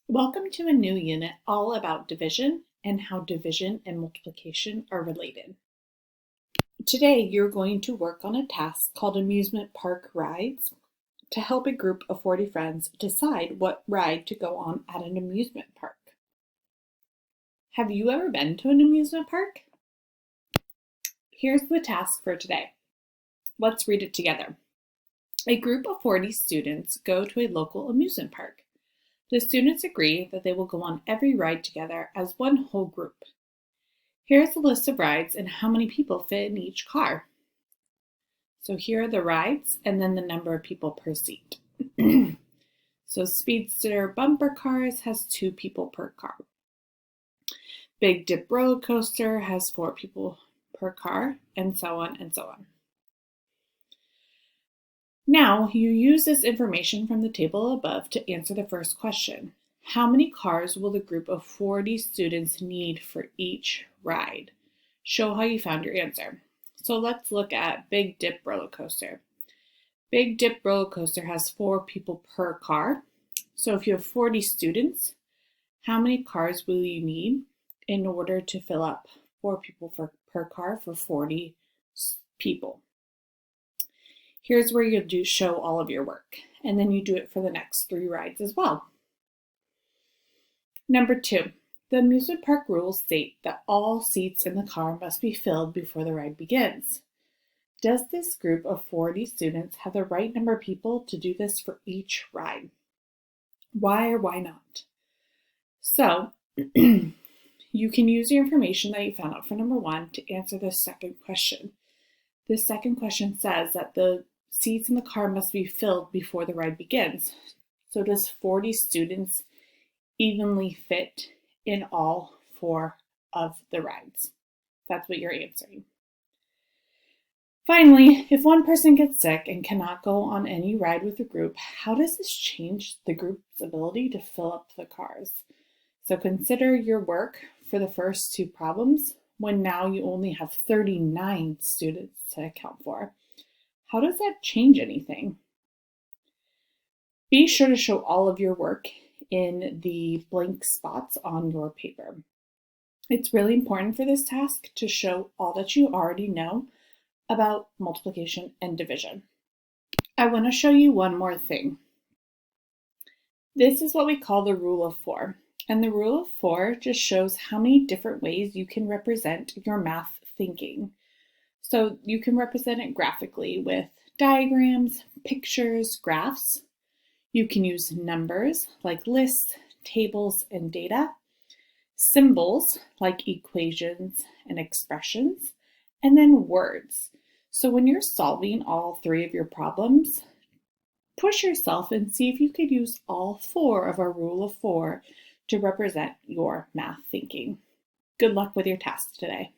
Welcome to a new unit all about division and how division and multiplication are related. Today, you're going to work on a task called amusement park rides to help a group of 40 friends decide what ride to go on at an amusement park. Have you ever been to an amusement park? Here's the task for today. Let's read it together. A group of 40 students go to a local amusement park. The students agree that they will go on every ride together as one whole group. Here's a list of rides and how many people fit in each car. So here are the rides and then the number of people per seat. So Speedster bumper cars has 2 people per car. Big Dip roller coaster has 4 people per car, and so on and so on. Now, you use this information from the table above to answer the first question. How many cars will the group of 40 students need for each ride? Show how you found your answer. So let's look at Big Dip roller coaster. Big Dip roller coaster has 4 people per car. So if you have 40 students, how many cars will you need in order to fill up 4 people per car for 40 people? Here's where you show all of your work, and then you do it for the next 3 rides as well. Number 2, the amusement park rules state that all seats in the car must be filled before the ride begins. Does this group of 40 students have the right number of people to do this for each ride? Why or why not? So, you can use the information that you found out for number 1 to answer the second question. The second question says that the seats in the car must be filled before the ride begins. So does 40 students evenly fit in all 4 of the rides? That's what you're answering. Finally, if one person gets sick and cannot go on any ride with the group, how does this change the group's ability to fill up the cars? So consider your work for the first 2 problems when now you only have 39 students to account for. How does that change anything? Be sure to show all of your work in the blank spots on your paper. It's really important for this task to show all that you already know about multiplication and division. I want to show you one more thing. This is what we call the rule of 4. And the rule of 4 just shows how many different ways you can represent your math thinking. So you can represent it graphically with diagrams, pictures, graphs. You can use numbers like lists, tables, and data, symbols like equations and expressions, and then words. So when you're solving all 3 of your problems, push yourself and see if you could use all 4 of our rule of 4 to represent your math thinking. Good luck with your task today.